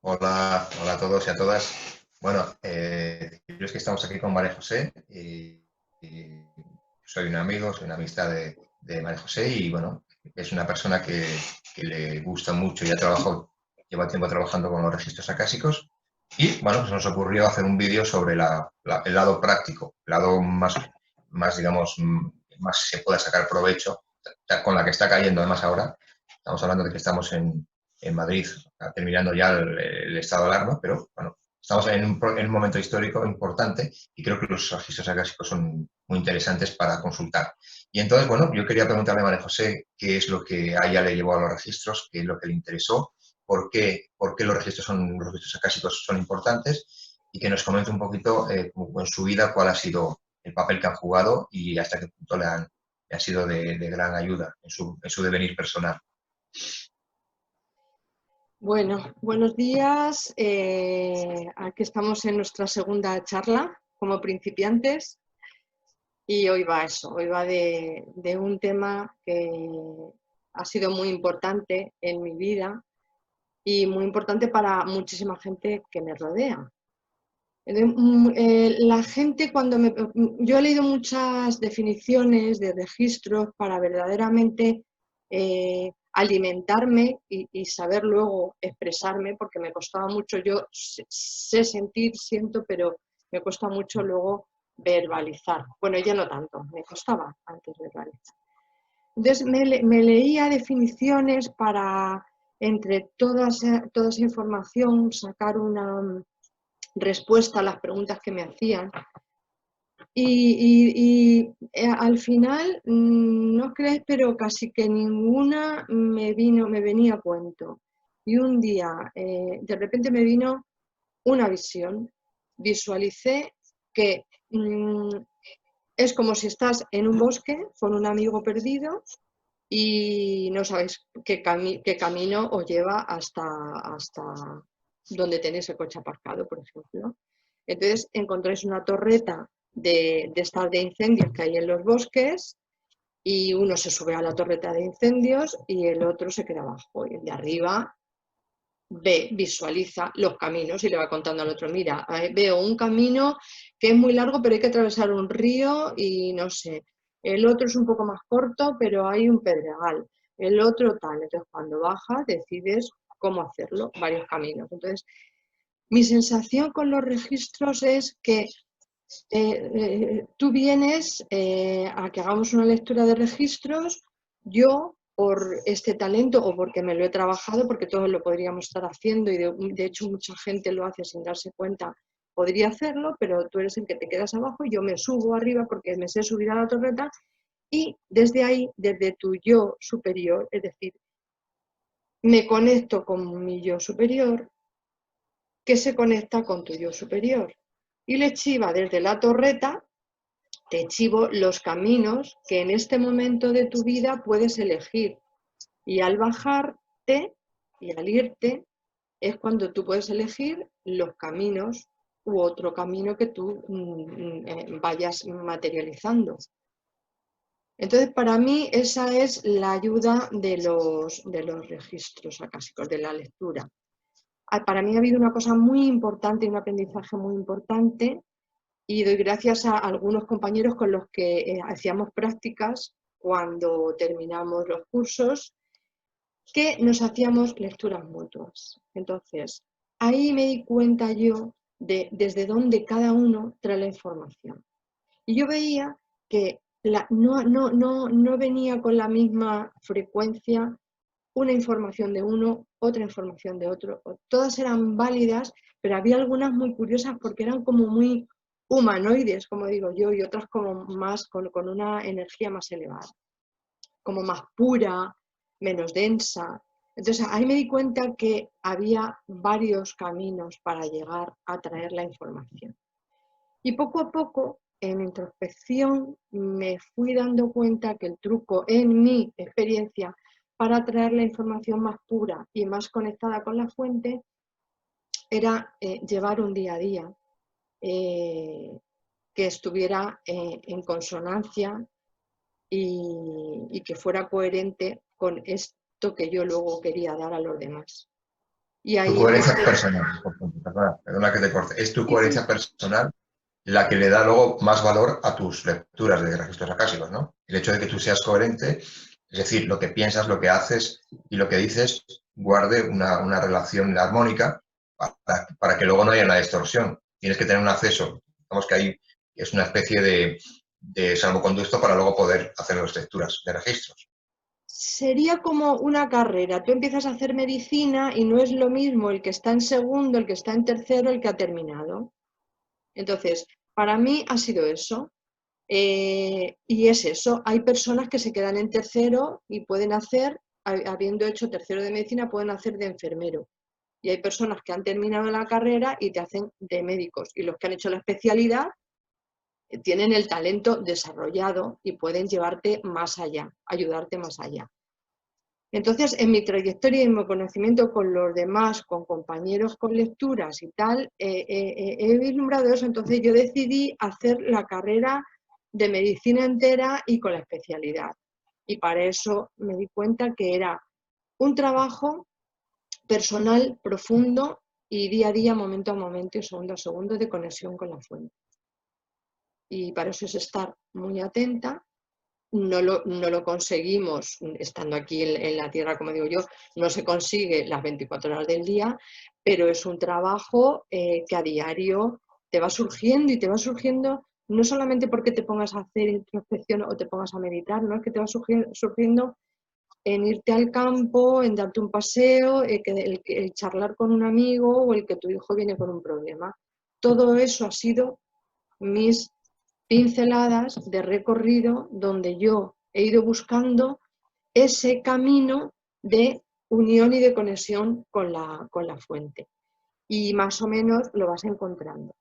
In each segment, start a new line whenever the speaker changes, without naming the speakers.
Hola, hola a todos y a todas. Bueno, yo es que estamos aquí con María José y soy un amigo, soy una amistad de María José y bueno, es una persona que le gusta mucho y ha trabajado, lleva tiempo trabajando con los registros acásicos y bueno, pues nos ocurrió hacer un vídeo sobre el lado práctico, el lado más digamos, más se pueda sacar provecho, con la que está cayendo además ahora. Estamos hablando de que estamos en Madrid, terminando ya el estado de alarma, pero bueno, estamos en un momento histórico importante y creo que los registros acásicos son muy interesantes para consultar. Y entonces, bueno, yo quería preguntarle a María José qué es lo que a ella le llevó a los registros, qué es lo que le interesó, por qué los registros acásicos son importantes y que nos comente un poquito en su vida cuál ha sido el papel que han jugado y hasta qué punto le ha sido de gran ayuda en su devenir personal.
Bueno, buenos días. Aquí estamos en nuestra segunda charla como principiantes y hoy va eso, hoy va de un tema que ha sido muy importante en mi vida y muy importante para muchísima gente que me rodea. La gente yo he leído muchas definiciones de registros para verdaderamente alimentarme y saber luego expresarme, porque me costaba mucho, yo sé sentir, siento, pero me cuesta mucho luego verbalizar. Bueno, ya no tanto, me costaba antes verbalizar. Entonces me leía definiciones para, entre toda esa información, sacar una respuesta a las preguntas que me hacían. Al final, no crees, pero casi que ninguna me venía a cuento. Y un día, de repente me vino una visión. Visualicé que es como si estás en un bosque con un amigo perdido y no sabéis qué camino os lleva hasta donde tenéis el coche aparcado, por ejemplo. Entonces encontráis una torreta de estas de incendios que hay en los bosques y uno se sube a la torreta de incendios y el otro se queda abajo. Y el de arriba visualiza los caminos y le va contando al otro, mira, veo un camino que es muy largo pero hay que atravesar un río y no sé, el otro es un poco más corto pero hay un pedregal, el otro tal, entonces cuando bajas decides cómo hacerlo, varios caminos. Entonces, mi sensación con los registros es que tú vienes a que hagamos una lectura de registros, yo por este talento o porque me lo he trabajado, porque todos lo podríamos estar haciendo y de hecho mucha gente lo hace sin darse cuenta, podría hacerlo, pero tú eres el que te quedas abajo y yo me subo arriba porque me sé subir a la torreta y desde ahí, desde tu yo superior, es decir, me conecto con mi yo superior que se conecta con tu yo superior y le chiva desde la torreta, te chivo los caminos que en este momento de tu vida puedes elegir. Y al bajarte y al irte es cuando tú puedes elegir los caminos u otro camino que tú vayas materializando. Entonces, para mí esa es la ayuda de los registros acásicos, de la lectura. Para mí ha habido una cosa muy importante, un aprendizaje muy importante, y doy gracias a algunos compañeros con los que hacíamos prácticas cuando terminamos los cursos, que nos hacíamos lecturas mutuas. Entonces, ahí me di cuenta yo de desde dónde cada uno trae la información. Y yo veía que no venía con la misma frecuencia una información de uno, otra información de otro. Todas eran válidas, pero había algunas muy curiosas porque eran como muy humanoides, como digo yo, y otras como más con una energía más elevada, como más pura, menos densa. Entonces ahí me di cuenta que había varios caminos para llegar a traer la información. Y poco a poco, en introspección, me fui dando cuenta que el truco en mi experiencia para traer la información más pura y más conectada con la fuente era llevar un día a día que estuviera en consonancia y que fuera coherente con esto que yo luego quería dar a los demás. Y
Tu
ahí
coherencia
empecé.
personal, perdona que te corte, es tu
Sí, sí,
coherencia personal la que le da luego más valor a tus lecturas de registros acásicos, ¿no? El hecho de que tú seas coherente, es decir, lo que piensas, lo que haces y lo que dices guarde una relación armónica para que luego no haya una distorsión. Tienes que tener un acceso, digamos que ahí es una especie de salvoconducto para luego poder hacer las lecturas de registros.
sería como una carrera. Tú empiezas a hacer medicina y no es lo mismo el que está en segundo, el que está en tercero, el que ha terminado. Entonces, para mí ha sido eso. Y es eso, hay personas que se quedan en tercero y pueden hacer, habiendo hecho tercero de medicina, pueden hacer de enfermero. Y hay personas que han terminado la carrera y te hacen de médicos. Y los que han hecho la especialidad tienen el talento desarrollado y pueden llevarte más allá, ayudarte más allá. Entonces, en mi trayectoria y en mi conocimiento con los demás, con compañeros con lecturas y tal, he vislumbrado eso. Entonces, yo decidí hacer la carrera de medicina entera y con la especialidad. Y para eso me di cuenta que era un trabajo personal, profundo y día a día, momento a momento y segundo a segundo de conexión con la fuente. Y para eso es estar muy atenta. No lo conseguimos estando aquí en la tierra, como digo yo, no se consigue las 24 horas del día, pero es un trabajo que a diario te va surgiendo y te va surgiendo no solamente porque te pongas a hacer introspección o te pongas a meditar, no es que te va surgiendo en irte al campo, en darte un paseo, el charlar con un amigo o el que tu hijo viene con un problema. Todo eso ha sido mis pinceladas de recorrido donde yo he ido buscando ese camino de unión y de conexión con la fuente. Y más o menos lo vas encontrando.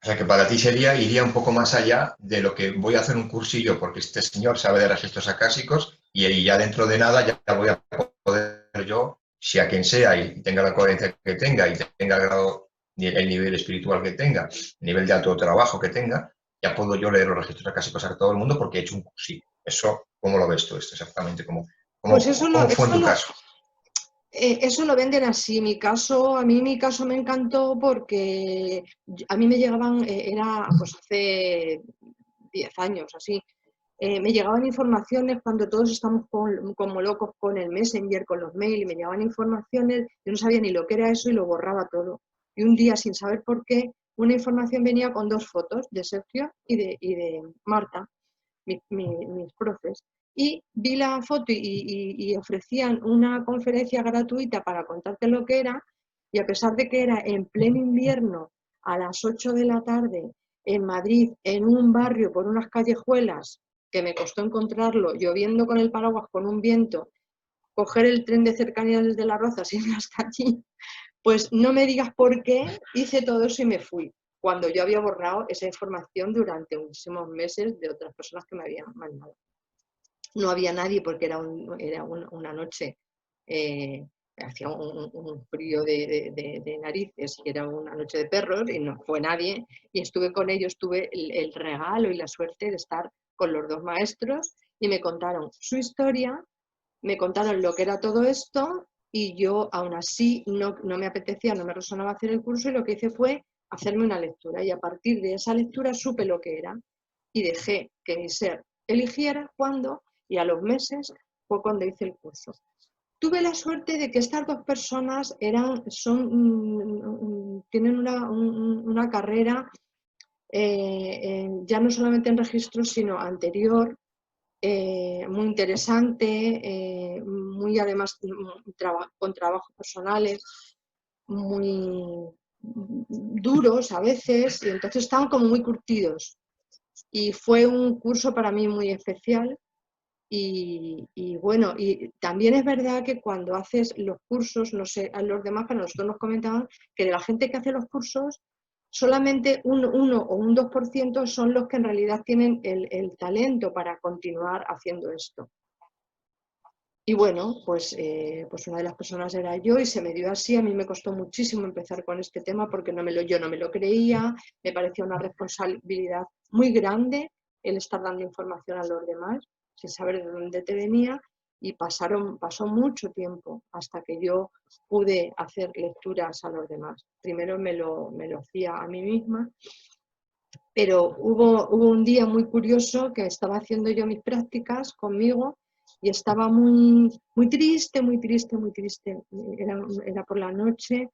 O sea que para ti iría un poco más allá de lo que voy a hacer un cursillo porque este señor sabe de registros acásicos y ya dentro de nada ya voy a poder yo, sea quien sea y tenga la coherencia que tenga y tenga el grado, el nivel espiritual que tenga, el nivel de alto trabajo que tenga, ya puedo yo leer los registros acásicos a todo el mundo porque he hecho un cursillo. Eso, ¿cómo lo ves tú esto exactamente?
Pues eso
Cómo fue en tu caso?
eso lo venden así. A mí mi caso me encantó porque a mí me llegaban, era pues hace 10 años así, me llegaban informaciones cuando todos estamos como locos con el Messenger, con los mails, y me llegaban informaciones, yo no sabía ni lo que era eso y lo borraba todo. Y un día, sin saber por qué, una información venía con 2 fotos de Sergio y de Marta, mis profes, y vi la foto y ofrecían una conferencia gratuita para contarte lo que era, y a pesar de que era en pleno invierno, a las 8 de la tarde, en Madrid, en un barrio, por unas callejuelas, que me costó encontrarlo, lloviendo con el paraguas, con un viento, coger el tren de cercanías desde Las Rozas y irme hasta allí, pues no me digas por qué hice todo eso y me fui, cuando yo había borrado esa información durante muchísimos meses de otras personas que me habían mandado. No había nadie porque era una noche, hacía un frío de narices y era una noche de perros y no fue nadie. Y estuve con ellos, tuve el regalo y la suerte de estar con los 2 maestros y me contaron su historia, me contaron lo que era todo esto y yo aún así no me apetecía, no me resonaba hacer el curso y lo que hice fue hacerme una lectura y a partir de esa lectura supe lo que era y dejé que mi ser eligiera cuándo y a los meses fue cuando hice el curso. Tuve la suerte de que estas 2 personas tienen una carrera ya no solamente en registros, sino anterior, muy interesante, muy además con trabajos personales, muy duros a veces, y entonces estaban como muy curtidos. Y fue un curso para mí muy especial. Y bueno, y también es verdad que cuando haces los cursos, no sé, a los demás, pero nosotros nos comentaban que de la gente que hace los cursos, solamente un 1 o un 2% son los que en realidad tienen el talento para continuar haciendo esto. Y bueno, pues una de las personas era yo y se me dio así. A mí me costó muchísimo empezar con este tema porque yo no me lo creía, me parecía una responsabilidad muy grande el estar dando información a los demás sin saber de dónde te venía. y pasó mucho tiempo hasta que yo pude hacer lecturas a los demás. Primero me lo hacía a mí misma, pero hubo un día muy curioso que estaba haciendo yo mis prácticas conmigo y estaba muy, muy triste, muy triste, muy triste. Era por la noche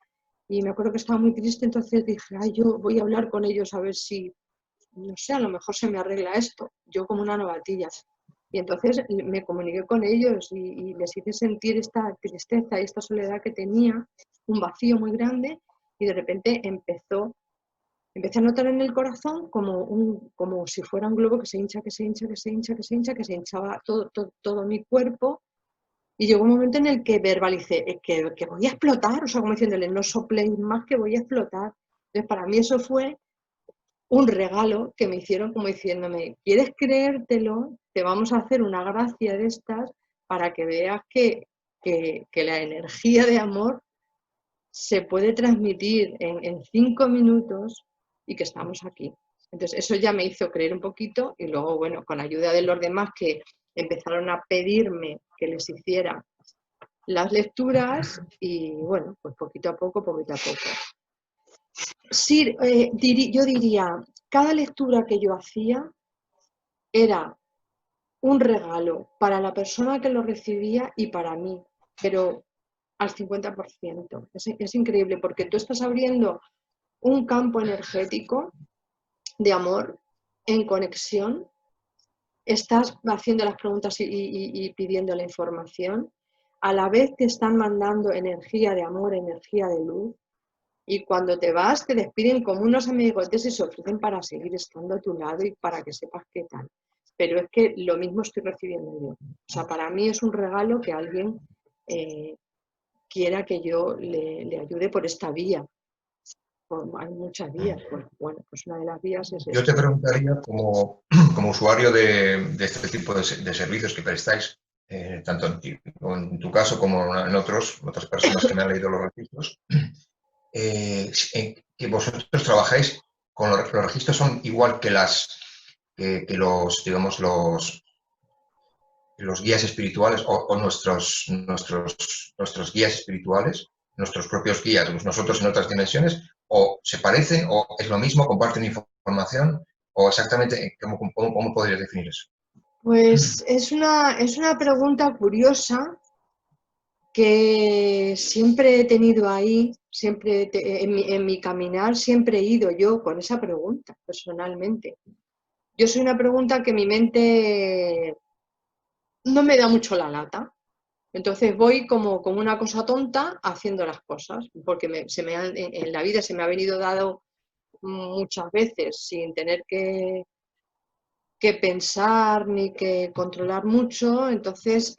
y me acuerdo que estaba muy triste, entonces dije, ay, yo voy a hablar con ellos a ver si, no sé, a lo mejor se me arregla esto, yo como una novatilla. Y entonces me comuniqué con ellos y les hice sentir esta tristeza y esta soledad que tenía, un vacío muy grande, y de repente empecé a notar en el corazón como si fuera un globo que se hincha, que se hincha, que se hincha, que se hincha, que se hinchaba todo mi cuerpo. Y llegó un momento en el que verbalicé que voy a explotar, o sea, como diciéndole, no sopléis más, que voy a explotar. Entonces, para mí eso fue un regalo que me hicieron como diciéndome, ¿quieres creértelo? Te vamos a hacer una gracia de estas para que veas que la energía de amor se puede transmitir en 5 minutos y que estamos aquí. Entonces, eso ya me hizo creer un poquito y luego, bueno, con ayuda de los demás que empezaron a pedirme que les hiciera las lecturas y, bueno, pues poquito a poco, poquito a poco. Sí, yo diría, cada lectura que yo hacía era un regalo para la persona que lo recibía y para mí, pero al 50%. Es increíble porque tú estás abriendo un campo energético de amor en conexión, estás haciendo las preguntas y pidiendo la información, a la vez te están mandando energía de amor, energía de luz, y cuando te vas te despiden como unos amigotes y se ofrecen para seguir estando a tu lado y para que sepas qué tal. Pero es que lo mismo estoy recibiendo yo. O sea, para mí es un regalo que alguien quiera que yo le ayude por esta vía. Hay muchas vías, pues bueno, pues una de las vías es
Yo te
esta.
preguntaría, como usuario de este tipo de servicios que prestáis, tanto en tu caso como en otras personas que me han leído los registros, que vosotros trabajáis con los registros son igual que los, digamos, los guías espirituales o nuestros guías espirituales, nuestros propios guías, nosotros en otras dimensiones, o se parecen, o es lo mismo, comparten información, o exactamente, ¿cómo podrías definir eso?
Pues es una pregunta curiosa que siempre he tenido ahí, en mi caminar siempre he ido yo con esa pregunta, personalmente. Yo soy una pregunta que mi mente no me da mucho la lata. Entonces voy como una cosa tonta haciendo las cosas, porque en la vida se me ha venido dado muchas veces sin tener que pensar ni que controlar mucho. Entonces,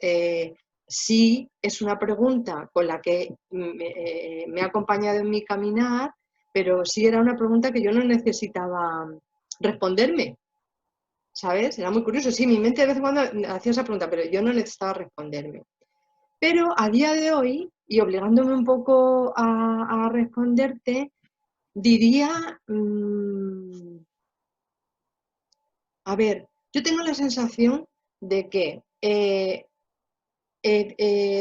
sí es una pregunta con la que me ha acompañado en mi caminar, pero sí era una pregunta que yo no necesitaba responderme, ¿sabes? Era muy curioso. Sí, mi mente de vez en cuando hacía esa pregunta, pero yo no necesitaba responderme. Pero a día de hoy, y obligándome un poco a responderte, diría, a ver, yo tengo la sensación de que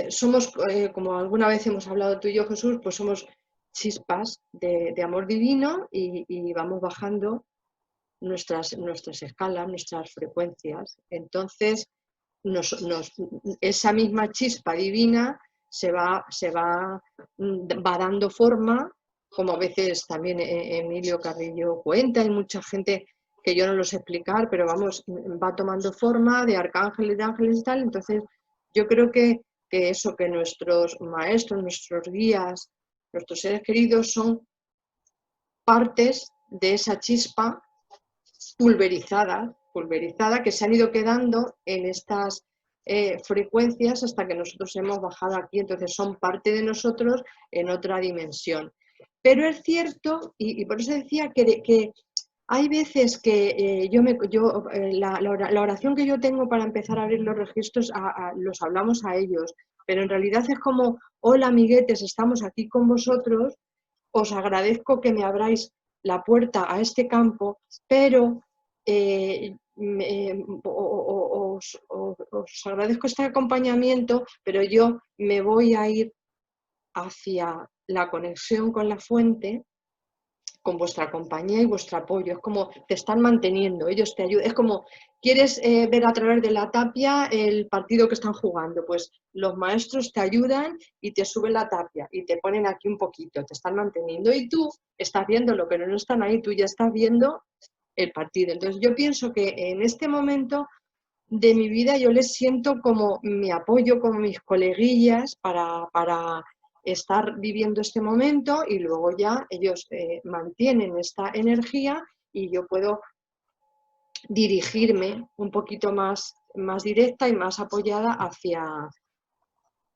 somos, como alguna vez hemos hablado tú y yo, Jesús, pues somos chispas de amor divino y vamos bajando nuestras escalas, nuestras frecuencias. Entonces, esa misma chispa divina va dando forma, como a veces también Emilio Carrillo cuenta, hay mucha gente que yo no lo sé explicar, pero vamos, va tomando forma de arcángeles, de ángeles y tal. Entonces, yo creo que eso, que nuestros maestros, nuestros guías, nuestros seres queridos son partes de esa chispa pulverizada que se han ido quedando en estas frecuencias hasta que nosotros hemos bajado aquí. Entonces son parte de nosotros en otra dimensión. Pero es cierto, y por eso decía que hay veces que la oración que yo tengo para empezar a abrir los registros, los hablamos a ellos, pero en realidad es como, hola amiguetes, estamos aquí con vosotros, os agradezco que me abráis la puerta a este campo, pero os agradezco este acompañamiento, pero yo me voy a ir hacia la conexión con la fuente, con vuestra compañía y vuestro apoyo. Es como te están manteniendo, ellos te ayudan. Es como, ¿quieres ver a través de la tapia el partido que están jugando? Pues los maestros te ayudan y te suben la tapia y te ponen aquí un poquito, te están manteniendo y tú estás viendo lo que no están ahí, tú ya estás viendo el partido. Entonces yo pienso que en este momento de mi vida yo les siento como mi apoyo, como mis coleguillas para estar viviendo este momento y luego ya ellos mantienen esta energía y yo puedo dirigirme un poquito más directa y más apoyada hacia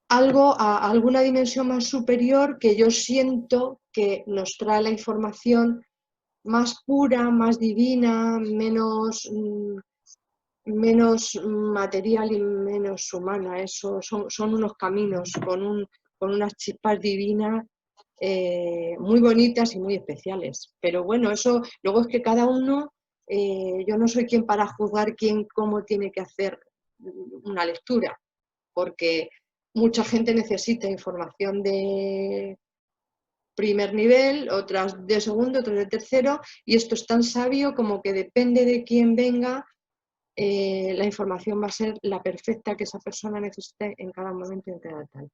algo, a alguna dimensión más superior que yo siento que nos trae la información más pura, más divina, menos material y menos humana. Eso son unos caminos con unas chispas divinas muy bonitas y muy especiales. Pero bueno, eso luego es que cada uno, yo no soy quien para juzgar cómo tiene que hacer una lectura, porque mucha gente necesita información de primer nivel, otras de segundo, otras de tercero, y esto es tan sabio como que depende de quién venga, la información va a ser la perfecta que esa persona necesite en cada momento y en cada tal.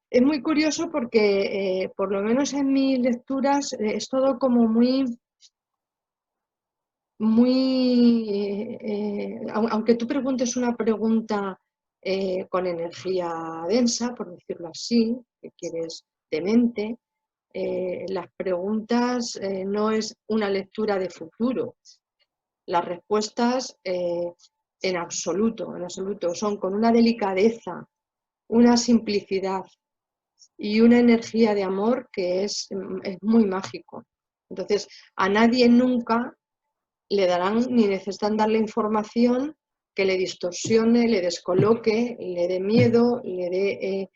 Es muy curioso porque, por lo menos en mis lecturas, es todo como aunque tú preguntes una pregunta con energía densa, por decirlo así, que quieres de mente, las preguntas no es una lectura de futuro. Las respuestas en absoluto, son con una delicadeza, una simplicidad y una energía de amor que es muy mágico. Entonces, a nadie nunca le darán ni necesitan darle información que le distorsione, le descoloque, le dé miedo, le dé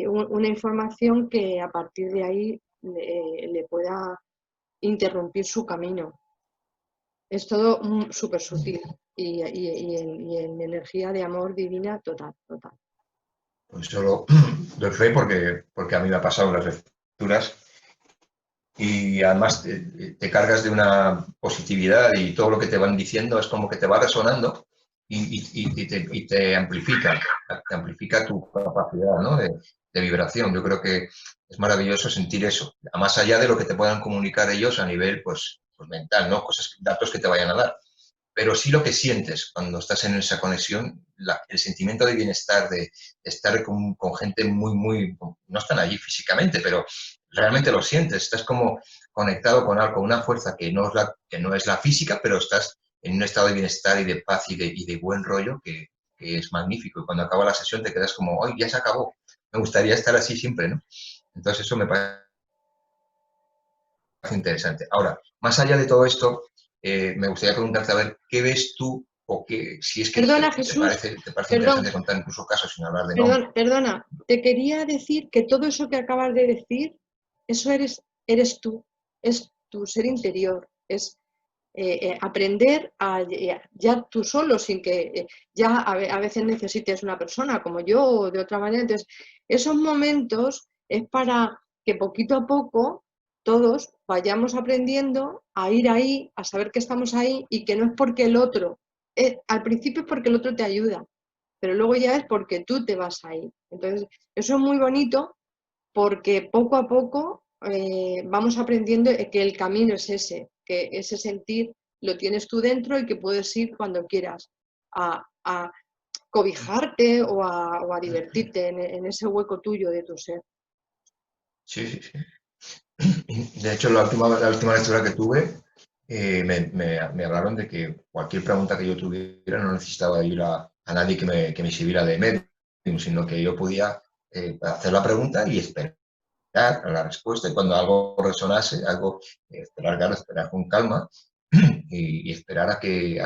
una información que a partir de ahí le pueda interrumpir su camino. Es todo súper sutil y en energía de amor divina total, total.
Pues solo doy fe porque a mí me ha pasado en las lecturas y además te cargas de una positividad y todo lo que te van diciendo es como que te va resonando y te amplifica tu capacidad, ¿no? de vibración. Yo creo que es maravilloso sentir eso, más allá de lo que te puedan comunicar ellos a nivel pues mental, ¿no? Cosas, datos que te vayan a dar. Pero sí lo que sientes cuando estás en esa conexión, el sentimiento de bienestar, de estar con gente muy, no están allí físicamente, pero realmente lo sientes, estás como conectado con algo, con una fuerza que no es la física, pero estás en un estado de bienestar y de paz y de buen rollo que es magnífico. Y cuando acaba la sesión te quedas como, ¡ay, ya se acabó! Me gustaría estar así siempre, ¿no? Entonces eso me parece interesante. Ahora, más allá de todo esto, me gustaría preguntarte a ver qué ves tú o qué, si es que
Perdona,
te
Jesús,
parece interesante
perdón,
contar incluso casos sin hablar de nombres.
perdona, te quería decir que todo eso que acabas de decir, eso eres tú, es tu ser interior, es aprender ya tú solo, sin que ya a veces necesites una persona como yo o de otra manera. Entonces, esos momentos es para que poquito a poco todos vayamos aprendiendo a ir ahí, a saber que estamos ahí y que no es porque el otro, al principio es porque el otro te ayuda, pero luego ya es porque tú te vas ahí. Entonces, eso es muy bonito porque poco a poco vamos aprendiendo que el camino es ese, que ese sentir lo tienes tú dentro y que puedes ir cuando quieras a cobijarte o a divertirte en ese hueco tuyo de tu ser.
Sí, sí, sí. De hecho, la última lectura que tuve, me hablaron de que cualquier pregunta que yo tuviera no necesitaba ir a nadie que me sirviera de medium, sino que yo podía hacer la pregunta y esperar a la respuesta. Y cuando algo resonase, algo, esperar con calma y esperar a que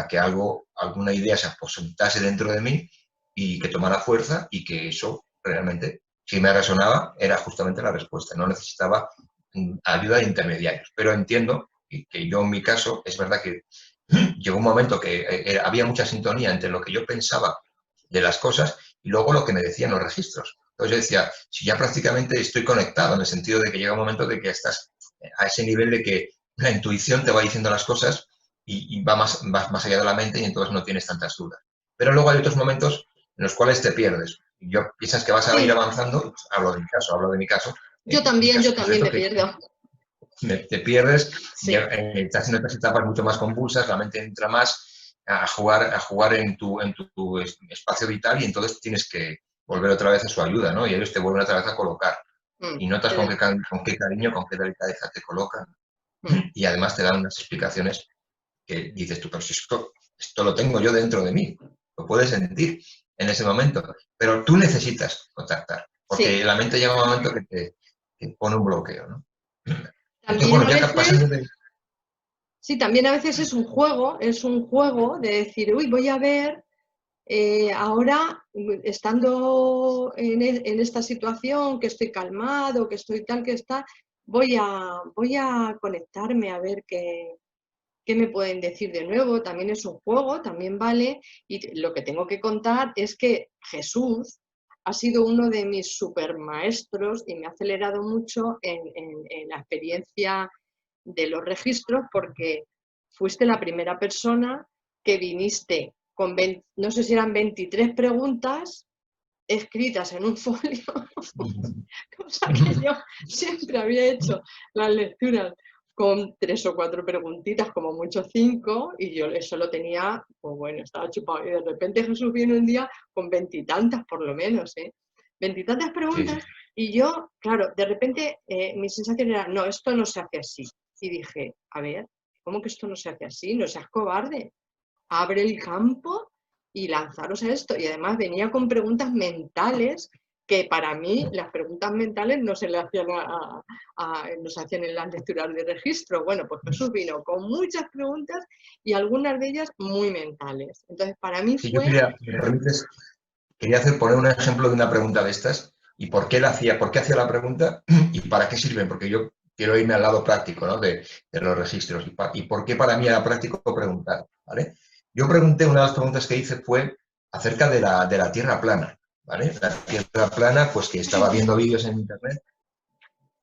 alguna idea se aposentase dentro de mí y que tomara fuerza y que eso realmente, si me resonaba, era justamente la respuesta. No necesitaba ayuda de intermediarios. Pero entiendo que yo en mi caso, es verdad que llegó un momento que había mucha sintonía entre lo que yo pensaba de las cosas y luego lo que me decían los registros. Entonces yo decía, si ya prácticamente estoy conectado, en el sentido de que llega un momento de que estás a ese nivel de que la intuición te va diciendo las cosas y va más allá de la mente y entonces no tienes tantas dudas. Pero luego hay otros momentos en los cuales te pierdes. Y yo piensas que vas a ir
Sí,
avanzando, pues hablo de mi caso, mi
yo
caso
también
concreto,
me
que
pierdo.
te pierdes,
Sí,
estás en otras etapas mucho más convulsas, la mente entra más a jugar en tu espacio vital y entonces tienes que volver otra vez a su ayuda, ¿no? Y ellos te vuelven otra vez a colocar. Y notas
pero,
con qué cariño, con qué delicadeza te colocan.
mm,
Y además te dan unas explicaciones que dices tú, pero si esto lo tengo yo dentro de mí, lo puedes sentir en ese momento, pero tú necesitas contactar, porque
sí.
la mente llega un momento que pone un bloqueo, ¿no? Entonces,
También
bueno,
a
ya pasando
veces,
de...
sí, también a veces es un juego de decir, uy, voy a ver, ahora estando en esta situación, que estoy calmado, que estoy tal, que está, voy a conectarme a ver qué me pueden decir de nuevo. También es un juego, también vale. Y lo que tengo que contar es que Jesús ha sido uno de mis supermaestros y me ha acelerado mucho en la experiencia de los registros porque fuiste la primera persona que viniste con, no sé si eran 23 preguntas escritas en un folio, cosa que yo siempre había hecho las lecturas con 3 o 4 preguntitas, como mucho 5, y yo eso lo tenía, pues bueno, estaba chupado. Y de repente Jesús viene un día con 20 y tantas, por lo menos, ¿eh? 20 y tantas
Sí, sí.
preguntas, y yo, claro, de repente mi sensación era, no, esto no se hace así. Y dije, a ver, ¿cómo que esto no se hace así? No seas cobarde, abre el campo y lanzaros a esto. Y además venía con preguntas mentales que para mí las preguntas mentales no se le hacían no se hacían en las lecturas de registro. Bueno, pues Jesús vino con muchas preguntas y algunas de ellas muy mentales. Entonces, para mí
Sí, yo
fue,
quería, si me permites, quería poner un ejemplo de una pregunta de estas y por qué hacía la pregunta y para qué sirven, porque yo quiero irme al lado práctico, ¿no? de los registros y por qué para mí era práctico preguntar, ¿vale? Yo pregunté, una de las preguntas que hice fue acerca de la Tierra plana, ¿vale? La Tierra plana, pues que estaba viendo vídeos en Internet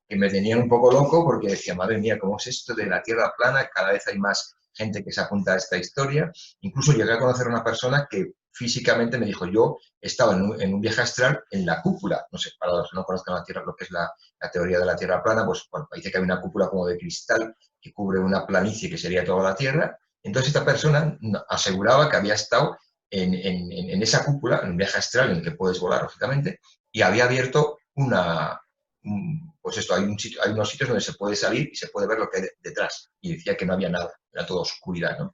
que me tenían un poco loco porque decía, madre mía, ¿cómo es esto de la Tierra plana? Cada vez hay más gente que se apunta a esta historia. Incluso llegué a conocer a una persona que físicamente me dijo, yo he estado en un viaje astral en la cúpula. No sé, para los que no conozcan la Tierra, lo que es la teoría de la Tierra plana, pues bueno, dice que hay una cúpula como de cristal que cubre una planicie que sería toda la Tierra. Entonces esta persona aseguraba que había estado en esa cúpula, en un viaje astral en el que puedes volar, lógicamente, y había abierto pues esto, hay unos sitios donde se puede salir y se puede ver lo que hay detrás. Y decía que no había nada, era todo oscuridad, ¿no?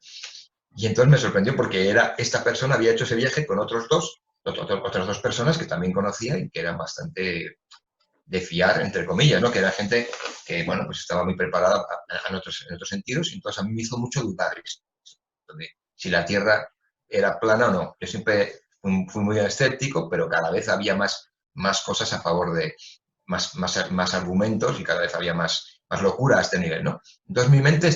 Y entonces me sorprendió porque esta persona había hecho ese viaje con otras dos personas que también conocía y que eran bastante de fiar, entre comillas, ¿no? Que era gente que, bueno, pues estaba muy preparada en otros sentidos y entonces a mí me hizo mucho dudar de si la Tierra era plana o no. Yo siempre fui muy escéptico, pero cada vez había más cosas a favor de, más argumentos y cada vez había más locura a este nivel, ¿no? Entonces mi mente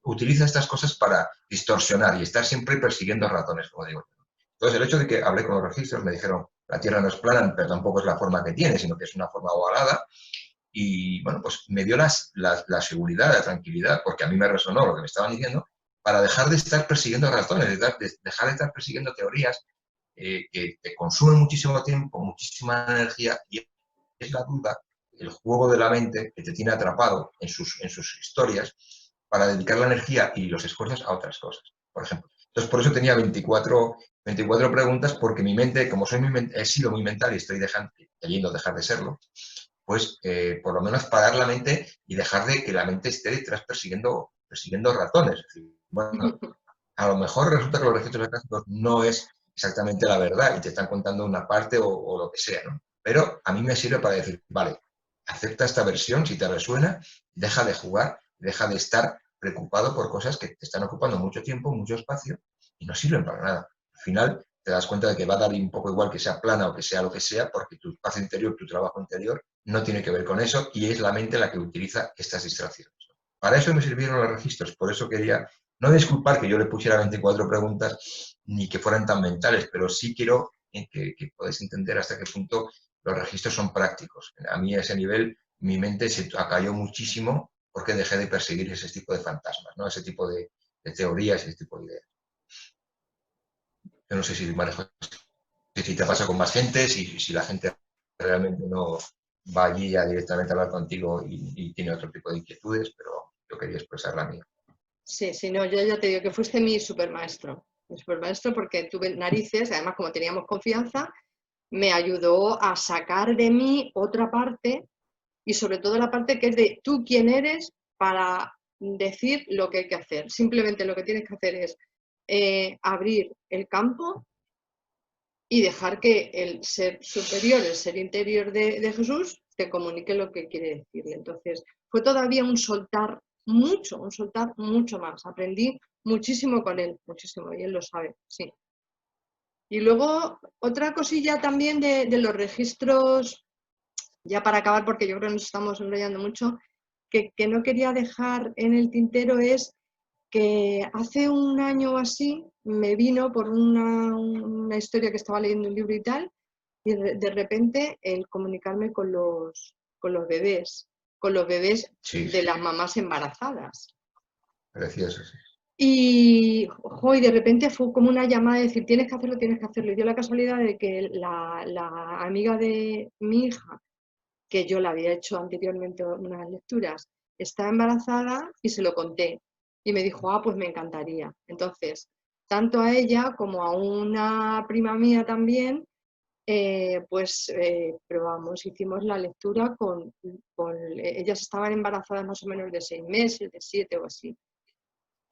utiliza estas cosas para distorsionar y estar siempre persiguiendo ratones, como digo. Entonces el hecho de que hablé con los registros, me dijeron, la Tierra no es plana, pero tampoco es la forma que tiene, sino que es una forma ovalada, y bueno, pues me dio la seguridad, la tranquilidad, porque a mí me resonó lo que me estaban diciendo, para dejar de estar persiguiendo ratones, dejar de estar persiguiendo teorías que te consumen muchísimo tiempo, muchísima energía, y es la duda, el juego de la mente que te tiene atrapado en sus historias para dedicar la energía y los esfuerzos a otras cosas, por ejemplo. Entonces, por eso tenía 24 preguntas, porque mi mente, como he sido muy mental y estoy queriendo dejar de serlo, pues por lo menos parar la mente y dejar de que la mente esté detrás persiguiendo ratones. Es decir, bueno, a lo mejor resulta que los registros acásicos no es exactamente la verdad y te están contando una parte o lo que sea, ¿no? Pero a mí me sirve para decir, vale, acepta esta versión si te resuena, deja de jugar, deja de estar preocupado por cosas que te están ocupando mucho tiempo, mucho espacio y no sirven para nada. Al final te das cuenta de que va a dar un poco igual que sea plana o que sea lo que sea, porque tu espacio interior, tu trabajo interior, no tiene que ver con eso y es la mente la que utiliza estas distracciones. Para eso me sirvieron los registros, por eso quería no disculpar que yo le pusiera 24 preguntas ni que fueran tan mentales, pero sí quiero que podáis entender hasta qué punto los registros son prácticos. A mí a ese nivel mi mente se acalló muchísimo porque dejé de perseguir ese tipo de fantasmas, ¿no? Ese tipo de teorías, ese tipo de ideas. Yo no sé si manejo, si te pasa con más gente, si la gente realmente no va allí ya directamente a hablar contigo y tiene otro tipo de inquietudes, pero yo quería expresar la mía.
Sí, sí, no, yo ya te digo que fuiste mi supermaestro porque tuve narices, además como teníamos confianza, me ayudó a sacar de mí otra parte y sobre todo la parte que es de tú quién eres para decir lo que hay que hacer. Simplemente lo que tienes que hacer es abrir el campo y dejar que el ser superior, el ser interior de Jesús, te comunique lo que quiere decirle. Entonces, fue todavía un soltar mucho más. Aprendí muchísimo con él, muchísimo, y él lo sabe, sí. Y luego, otra cosilla también de los registros, ya para acabar, porque yo creo que nos estamos enrollando mucho, que no quería dejar en el tintero es que hace un año o así me vino por una historia que estaba leyendo un libro y tal, y de repente el comunicarme con los bebés
Sí,
de las mamás embarazadas.
precioso, sí.
Y de repente fue como una llamada de decir, tienes que hacerlo, tienes que hacerlo. Y dio la casualidad de que la amiga de mi hija, que yo la había hecho anteriormente unas lecturas, está embarazada y se lo conté. Y me dijo, pues me encantaría. Entonces, tanto a ella como a una prima mía también, probamos, hicimos la lectura ellas estaban embarazadas más o menos de 6 meses, de 7 o así.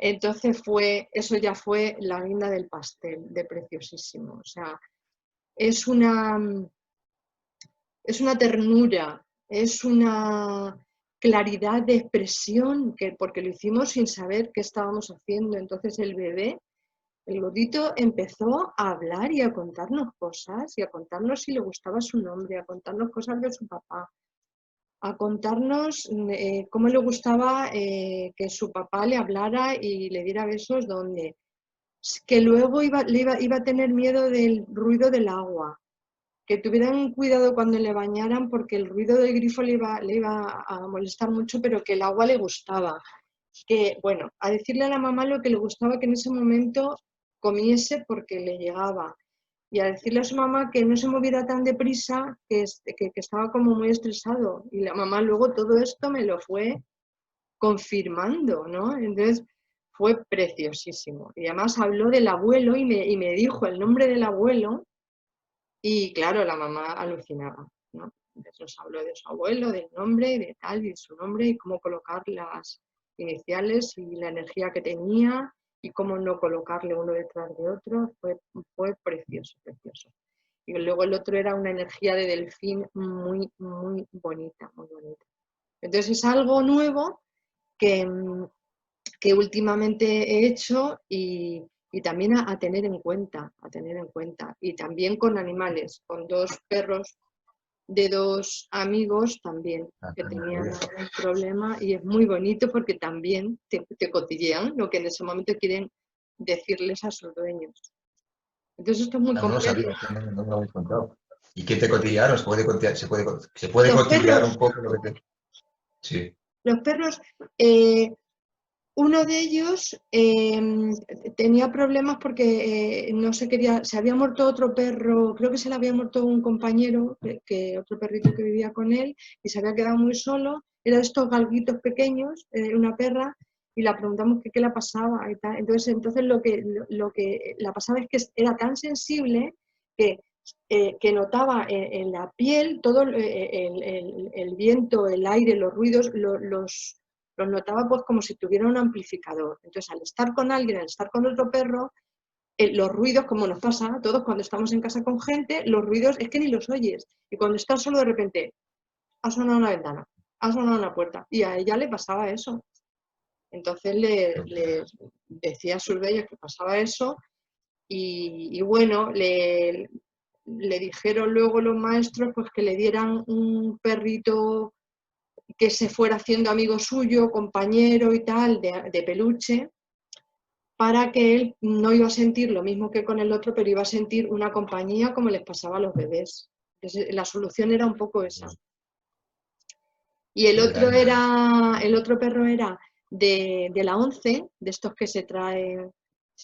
Entonces eso ya fue la guinda del pastel, de preciosísimo. O sea, es una ternura, es una claridad de expresión, porque lo hicimos sin saber qué estábamos haciendo. Entonces el bebé, el gordito, empezó a hablar y a contarnos cosas, y a contarnos si le gustaba su nombre, a contarnos cosas de su papá, a contarnos cómo le gustaba que su papá le hablara y le diera besos donde, que luego iba a tener miedo del ruido del agua, que tuvieran cuidado cuando le bañaran porque el ruido del grifo le iba a molestar mucho, pero que el agua le gustaba. Que, bueno, a decirle a la mamá lo que le gustaba que en ese momento comiese porque le llegaba. Y a decirle a su mamá que no se moviera tan deprisa, que estaba como muy estresado. Y la mamá luego todo esto me lo fue confirmando, ¿no? Entonces fue preciosísimo. Y además habló del abuelo y me dijo el nombre del abuelo. Y claro, la mamá alucinaba, ¿no? Entonces nos habló de su abuelo, del nombre, de tal, y de su nombre, y cómo colocar las iniciales y la energía que tenía, y cómo no colocarle uno detrás de otro. Fue precioso, precioso. Y luego el otro era una energía de delfín muy, muy bonita, muy bonita. Entonces es algo nuevo que, que últimamente he hecho y también a tener en cuenta, a tener en cuenta. Y también con animales, con 2 perros de 2 amigos también, que tenían algún problema, y es muy bonito porque también te cotillean lo que en ese momento quieren decirles a sus dueños. Entonces esto es muy
Ah, no lo
completo.
sabía, no me lo habéis contado. ¿Y qué te cotillaron? Se puede
Los
cotillar un
perros,
poco lo que te... Sí.
los perros uno de ellos tenía problemas porque no se quería, se había muerto otro perro, creo que se le había muerto un compañero, otro perrito que vivía con él, y se había quedado muy solo. Era de estos galguitos pequeños, una perra, y le preguntamos qué le pasaba y tal. Entonces lo que la pasaba es que era tan sensible que notaba en la piel todo el viento, el aire, los ruidos, los notaba pues como si tuviera un amplificador. Entonces, al estar con alguien, al estar con otro perro, los ruidos, como nos pasa a todos cuando estamos en casa con gente, los ruidos es que ni los oyes. Y cuando estás solo, de repente, ha sonado una ventana, ha sonado una puerta. Y a ella le pasaba eso. Entonces le decía a sus dueños que pasaba eso y bueno, le dijeron luego los maestros pues que le dieran un perrito que se fuera haciendo amigo suyo, compañero y tal, de peluche, para que él no iba a sentir lo mismo que con el otro, pero iba a sentir una compañía como les pasaba a los bebés. Entonces, la solución era un poco esa. Y el otro perro era de la ONCE, de estos que se traen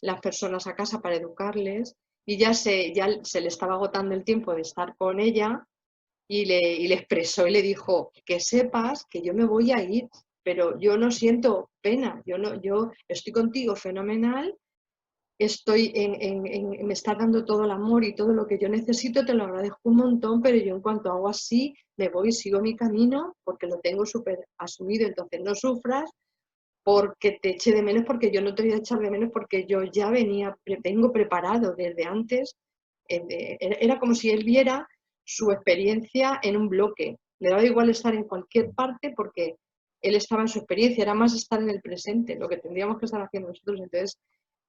las personas a casa para educarles, y ya se le estaba agotando el tiempo de estar con ella, y le expresó y le dijo, que sepas que yo me voy a ir, pero yo no siento pena, yo estoy contigo fenomenal, me está dando todo el amor y todo lo que yo necesito, te lo agradezco un montón, pero yo en cuanto hago así, me voy, sigo mi camino, porque lo tengo súper asumido, entonces no sufras, porque te eche de menos, porque yo no te voy a echar de menos, porque yo ya vengo preparado desde antes, era como si él viera su experiencia en un bloque, le daba igual estar en cualquier parte, porque él estaba en su experiencia, era más estar en el presente, lo que tendríamos que estar haciendo nosotros, entonces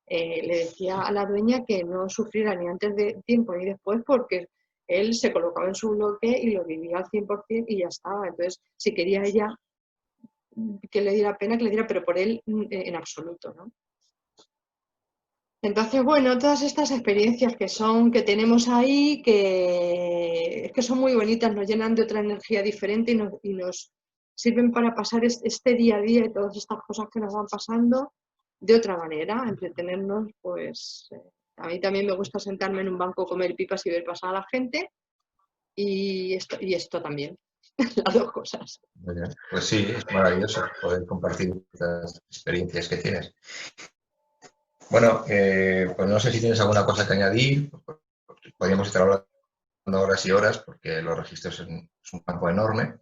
le decía a la dueña que no sufriera ni antes de tiempo ni después, porque él se colocaba en su bloque y lo vivía al 100% y ya estaba. Entonces, si quería ella que le diera pena, que le diera, pero por él en absoluto, ¿no? Entonces, bueno, todas estas experiencias que tenemos ahí, que es que son muy bonitas, nos llenan de otra energía diferente y nos sirven para pasar este día a día y todas estas cosas que nos van pasando de otra manera, entretenernos, pues a mí también me gusta sentarme en un banco, comer pipas y ver pasar a la gente, y esto también, las dos cosas.
Muy bien. Pues sí, es maravilloso poder compartir las experiencias que tienes. Bueno, pues no sé si tienes alguna cosa que añadir. Podríamos estar hablando horas y horas porque los registros es un campo enorme,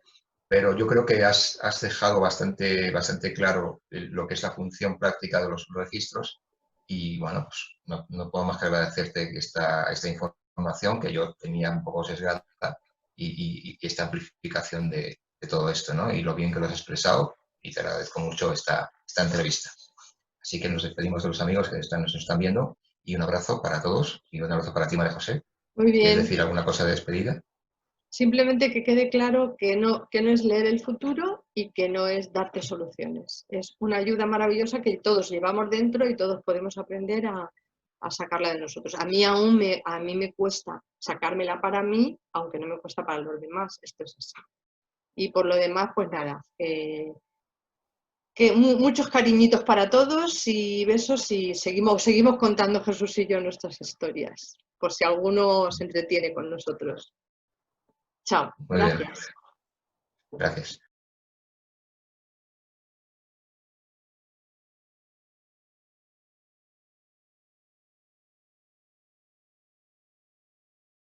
pero yo creo que has dejado bastante claro lo que es la función práctica de los registros y bueno, pues no puedo más que agradecerte esta información que yo tenía un poco sesgada y esta amplificación de todo esto, ¿no? Y lo bien que lo has expresado y te agradezco mucho esta entrevista. Así que nos despedimos de los amigos que nos están viendo y un abrazo para todos y un abrazo para ti, María José.
Muy
¿Quieres
bien.
decir alguna cosa de despedida?
Simplemente que quede claro que no es leer el futuro y que no es darte soluciones. Es una ayuda maravillosa que todos llevamos dentro y todos podemos aprender a sacarla de nosotros. A mí me cuesta sacármela para mí, aunque no me cuesta para los demás. Esto es así. Y por lo demás, pues nada, muchos cariñitos para todos y besos, y seguimos contando Jesús y yo nuestras historias, por si alguno se entretiene con nosotros. Chao,
Muy bien,
gracias.
gracias.